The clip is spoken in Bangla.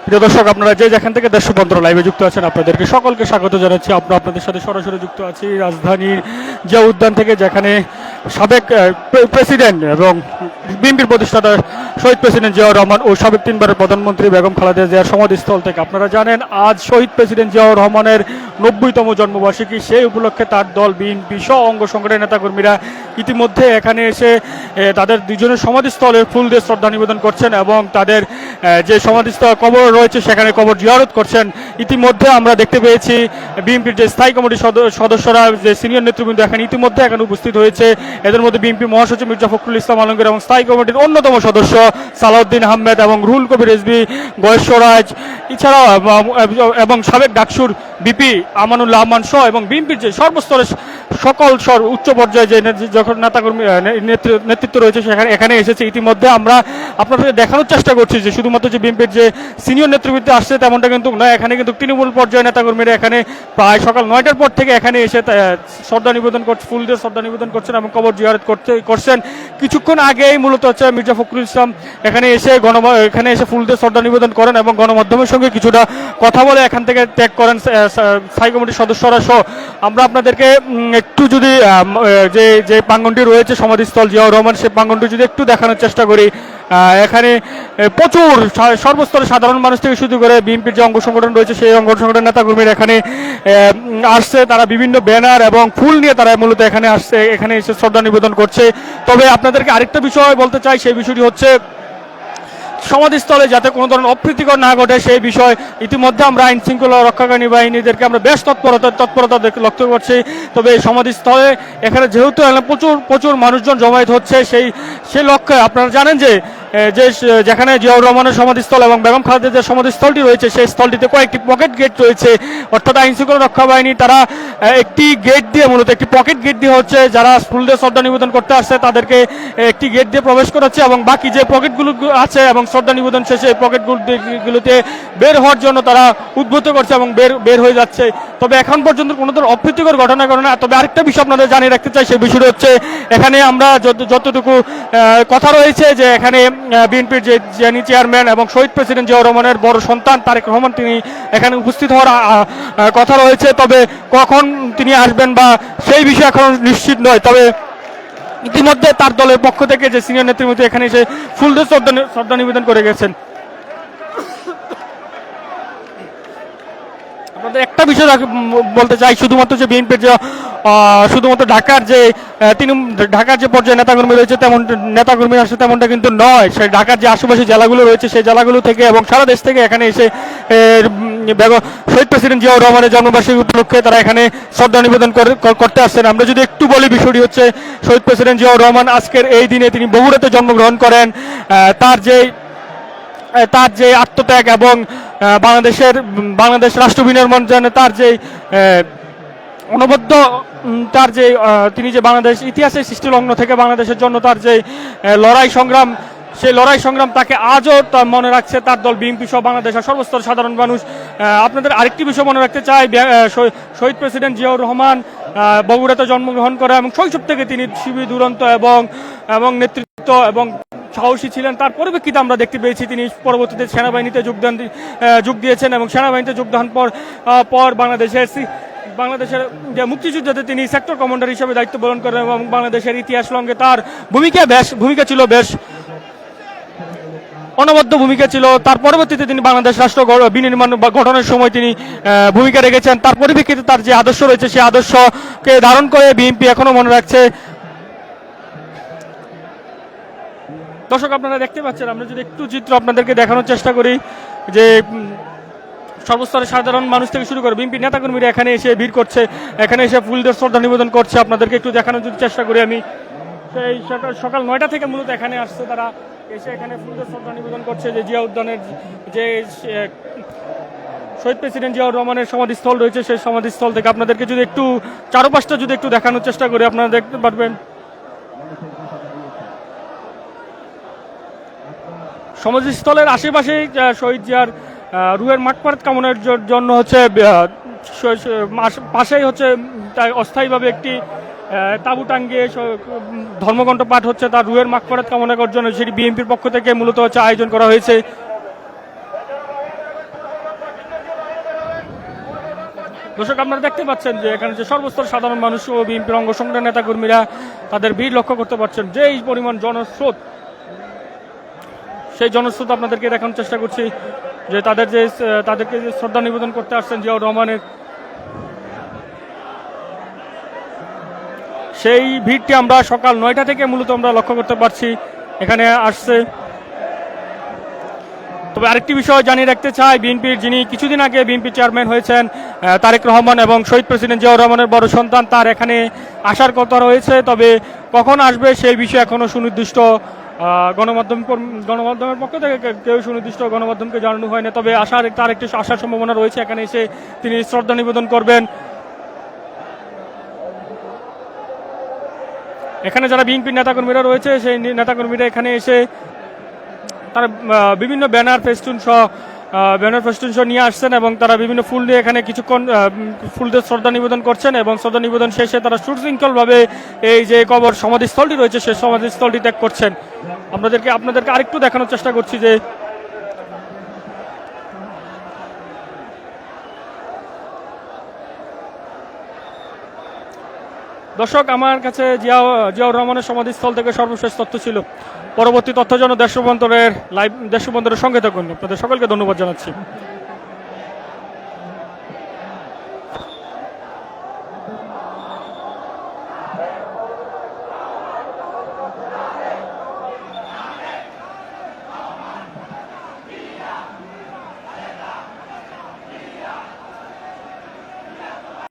প্রিয় দর্শক, আপনারা যে যেখান থেকে দেশবন্ধু লাইভে যুক্ত আছেন আপনাদেরকে সকলকে স্বাগত জানাচ্ছি। আমরা আপনাদের সাথে সরাসরি যুক্ত আছি রাজধানীর জিয়া উদ্যান থেকে, যেখানে সাবেক প্রেসিডেন্ট এবং বিএনপির প্রতিষ্ঠাতা শহীদ প্রেসিডেন্ট জিয়াউর রহমান ও সাবেক 3বারের প্রধানমন্ত্রী বেগম খালেদা জিয়ার সমাধিস্থল থেকে। আপনারা জানেন আজ শহীদ প্রেসিডেন্ট জিয়াউর রহমানের 90তম জন্মবার্ষিকী। সেই উপলক্ষে তার দল বিএনপি সহ অঙ্গ সংগঠনের নেতাকর্মীরা ইতিমধ্যে এখানে এসে তাদের দুজনের সমাধিস্থলে ফুল দিয়ে শ্রদ্ধা নিবেদন করছেন এবং তাদের যে সমাধিস্থল কবর রয়েছে সেখানে কবর জিয়ারত করছেন। ইতিমধ্যে আমরা দেখতে পেয়েছি বিএনপির যে স্থায়ী কমিটির সদস্যরা, যে সিনিয়র নেতৃবৃন্দ এখানে ইতিমধ্যে এখানে উপস্থিত হয়েছে। এদের মধ্যে বিএনপি মহাসচিব মির্জা ফখরুল ইসলাম আলমগীর এবং স্থায়ী কমিটির অন্যতম সদস্য সালাউদ্দিন আহমেদ এবং রুহুল কবির রিজভী, গয়েশ্বরাজ, এছাড়াও এবং সাবেক ডাকসুর বিপি আমানুল্লাহ আমান সহ এবং বিএনপির যে সর্বস্তরের সকল উচ্চ পর্যায়ে যে যখন নেতাকর্মী নেতৃত্ব রয়েছে সেখানে এখানে এসেছে। ইতিমধ্যে আমরা আপনাদের দেখানোর চেষ্টা করছি যে শুধুমাত্র যে বিএনপির যে সিনিয়র নেতৃবৃন্দ আসছে তেমনটা কিন্তু নয়। এখানে কিন্তু তৃণমূল পর্যায়ে নেতাকর্মীরা এখানে প্রায় সকাল 9টার পর থেকে এখানে এসে শ্রদ্ধা নিবেদন করছে, ফুল দিয়ে শ্রদ্ধা নিবেদন করছেন এবং কবর জিয়ারত করছেন। কিছুক্ষণ আগেই মূলত হচ্ছে মির্জা ফখরুল ইসলাম এখানে এসে ফুল দিয়ে শ্রদ্ধা নিবেদন করেন এবং গণমাধ্যমের সঙ্গে কিছুটা কথা বলে এখান থেকে ত্যাগ করেন স্থায়ী কমিটির সদস্যরা সহ। আমরা আপনাদেরকে একটু যদি যে প্রাঙ্গণটি রয়েছে সমাধিস্থল জিয়াউর রহমান, সেই প্রাঙ্গণটি যদি একটু দেখানোর চেষ্টা করি। এখানে প্রচুর সর্বস্তরের সাধারণ মানুষ থেকে শুরু করে বিএনপির যে অঙ্গ সংগঠন রয়েছে সেই অঙ্গ সংগঠনের নেতাকর্মীরা এখানে আসছে। তারা বিভিন্ন ব্যানার এবং ফুল নিয়ে তারা মূলত এখানে আসছে, এখানে এসে শ্রদ্ধা নিবেদন করছে। তবে আপনাদেরকে আরেকটা বিষয় বলতে চাই, সেই বিষয়টি হচ্ছে সমাধিস্থলে যাতে কোনো ধরনের অপ্রীতিকর না ঘটে সেই বিষয় ইতিমধ্যে আমরা আইন শৃঙ্খলা রক্ষাকারী বাহিনীদেরকে আমরা বেশ তৎপরতা লক্ষ্য করছি। তবে এই সমাধিস্থলে এখানে যেহেতু প্রচুর মানুষজন জমায়েত হচ্ছে, সেই লক্ষ্যে আপনারা জানেন যে যেখানে জিয়াউর রহমানের সমাধিস্থল এবং বেগম খালেদা জিয়ার সমাধিস্থলটি রয়েছে সেই স্থলটিতে কয়েকটি পকেট গেট রয়েছে। অর্থাৎ আইন শৃঙ্খলা রক্ষা বাহিনী তারা একটি গেট দিয়ে, মূলত একটি পকেট গেট দিয়ে হচ্ছে যারা ফুল দিয়ে শ্রদ্ধা নিবেদন করতে আসছে তাদেরকে একটি গেট দিয়ে প্রবেশ করাচ্ছে এবং বাকি যে পকেটগুলো আছে এবং শ্রদ্ধা নিবেদন শেষে এই পকেটগুলোতে বের হওয়ার জন্য তারা উদ্বুদ্ধ করছে এবং বের হয়ে যাচ্ছে। তবে এখন পর্যন্ত কোনো ধরনের অপ্রীতিকর ঘটনা ঘটে না। তবে আরেকটা বিষয় আপনাদের জানিয়ে রাখতে চাই, সেই বিষয়টা হচ্ছে এখানে আমরা যতটুকু কথা রয়েছে যে এখানে বিএনপির যে যিনি চেয়ারম্যান এবং শহীদ প্রেসিডেন্ট জিয়াউর রহমানের বড় সন্তান তারেক রহমান তিনি এখানে উপস্থিত হওয়ার কথা রয়েছে। তবে কখন তিনি আসবেন বা সেই বিষয় এখন নিশ্চিত নয়। তবে ইতিমধ্যে তার দলের পক্ষ থেকে যে সিনিয়র নেতৃবৃন্দ এখানে এসে ফুল দিয়ে শ্রদ্ধা নিবেদন করে গেছেন। আপনাদের একটা বিষয় বলতে চাই, শুধুমাত্র যে বিএনপির যে শুধুমাত্র ঢাকার যে পর্যায়ে নেতাকর্মী রয়েছে তেমন নেতাকর্মী আসছে তেমনটা কিন্তু নয়। সেই ঢাকার যে আশেপাশে জেলাগুলো রয়েছে সেই জেলাগুলো থেকে এবং সারা দেশ থেকে এখানে এসে শহীদ প্রেসিডেন্ট জিয়াউর রহমানের জন্মবার্ষিকী উপলক্ষে তারা এখানে শ্রদ্ধা নিবেদন করতে আসছেন। আমরা যদি একটু বলি, বিষয়টি হচ্ছে শহীদ প্রেসিডেন্ট জিয়াউর রহমান আজকের এই দিনে তিনি বগুড়াতে জন্মগ্রহণ করেন। তার যে আত্মত্যাগ এবং বাংলাদেশ রাষ্ট্র বিনির্মাণে তার যে অনবদ্য তিনি যে বাংলাদেশ ইতিহাসের সৃষ্টিলগ্ন থেকে বাংলাদেশের জন্য তার যে সেই লড়াই সংগ্রাম তাকে আজও মনে রাখছে তার দল বিএনপি সহ বাংলাদেশের সর্বস্তর সাধারণ মানুষ। আপনাদের আরেকটি বিষয় মনে রাখতে চাই, শহীদ প্রেসিডেন্ট জিয়াউর রহমান বগুড়াতে জন্মগ্রহণ করে এবং শৈশব থেকে তিনি শিবির দুরন্ত এবং নেতৃত্ব এবং সাহসী ছিলেন। তার পরিপ্রেক্ষিতে আমরা দেখতে পেয়েছি তিনি পরবর্তীতে সেনাবাহিনীতে যোগ দিয়েছেন এবং সেনাবাহিনীতে যোগদান পর বাংলাদেশের যে মুক্তিযুদ্ধে তিনি সেক্টর কমান্ডার হিসেবে দায়িত্ব পালন করেন এবং বাংলাদেশের ইতিহাস সঙ্গে তার ভূমিকা ছিল বেশ অনবদ্য ভূমিকা ছিল। তার পরবর্তীতে তিনি বাংলাদেশ রাষ্ট্র বিনির্মাণ বা গঠনের সময় তিনি ভূমিকা রেখেছেন। তার পরিপ্রেক্ষিতে তার যে আদর্শ রয়েছে সেই আদর্শকে ধারণ করে বিএনপি এখনো মনে রাখছে। দর্শক, আপনারা দেখতে পাচ্ছেন, আমরা যদি একটু চিত্র আপনাদেরকে দেখানোর চেষ্টা করি যে সর্বস্তরের সাধারণ মানুষ থেকে শুরু করে বিএনপি নেতাকর্মীরা এখানে এসে ভিড় করছে, এখানে এসে ফুল দিয়ে শ্রদ্ধা নিবেদন করছে। আপনাদেরকে একটু দেখানোর যদি চেষ্টা করি, আমি সেই সকাল 9টা থেকে মূলত এখানে আসছে, তারা এসে এখানে ফুল দিয়ে শ্রদ্ধা নিবেদন করছে। যে জিয়া উদ্যানের যে শহীদ প্রেসিডেন্ট জিয়াউর রহমানের সমাধিস্থল রয়েছে সেই সমাধিস্থল থেকে আপনাদেরকে যদি একটু চারপাশটা যদি একটু দেখানোর চেষ্টা করি আপনারা দেখতে পারবেন। সমাধিস্থলের আশেপাশেই শহীদ জিয়ার রুহের মাগফিরাত কামনার জন্য হচ্ছে পাশেই হচ্ছে অস্থায়ীভাবে একটি তাঁবু টাঙ্গিয়ে ধর্মগ্রন্থ পাঠ হচ্ছে তার রুহের মাগফিরাত কামনা করার জন্য। সেটি বিএনপির পক্ষ থেকে মূলত হচ্ছে আয়োজন করা হয়েছে। দর্শক আপনারা দেখতে পাচ্ছেন যে এখানে যে সর্বস্তর সাধারণ মানুষ ও বিএনপির অঙ্গ সংগঠনের নেতাকর্মীরা তাদের ভিড় লক্ষ্য করতে পারছেন, যে এই পরিমাণ জনস্রোত, সেই জনস্রোত আপনাদেরকে দেখানোর চেষ্টা করছি যে তাদেরকে যে শ্রদ্ধা নিবেদন করতে আসছেন জিয়াউর রহমানের, সেই ভিড়টি আমরা সকাল 9টা থেকে মূলত আমরা লক্ষ্য করতে পারছি এখানে আসছে। তবে আরেকটি বিষয় জানিয়ে রাখতে চাই, বিএনপির যিনি কিছুদিন আগে বিএনপি চেয়ারম্যান হয়েছেন তারেক রহমান এবং শহীদ প্রেসিডেন্ট জিয়াউর রহমানের বড় সন্তান, তার এখানে আসার কথা রয়েছে। তবে কখন আসবে সেই বিষয়ে এখনও সুনির্দিষ্ট গণমাধ্যমের পক্ষ থেকে কেউ সুনির্দিষ্ট গণমাধ্যমকে জানানো হয়নি। তবে তার একটি আসার সম্ভাবনা রয়েছে, এখানে এসে তিনি শ্রদ্ধা নিবেদন করবেন। এখানে যারা বিএনপির নেতাকর্মীরা রয়েছে সেই নেতাকর্মীরা এখানে এসে তারা বিভিন্ন ব্যানার ফেস্টুন সহ নিয়ে আসছেন এবং তারা বিভিন্ন ফুল দিয়ে এখানে কিছুক্ষণ ফুল দিয়ে শ্রদ্ধা নিবেদন করছেন এবং শ্রদ্ধা নিবেদন শেষে তারা সুশৃঙ্খলভাবে এই যে কবর সমাধিস্থলটি রয়েছে সেই সমাধিস্থলটি ত্যাগ করছেন। আপনাদেরকে আরেকটু দেখানোর চেষ্টা করছি যে দর্শক, আমার কাছে জিয়াউর রহমানের সমাধিস্থল থেকে সর্বশেষ তথ্য ছিল। পরবর্তী তথ্যের জন্য দেশ রূপান্তরের সঙ্গে থাকুন। আপনাদের সকলকে ধন্যবাদ জানাচ্ছি।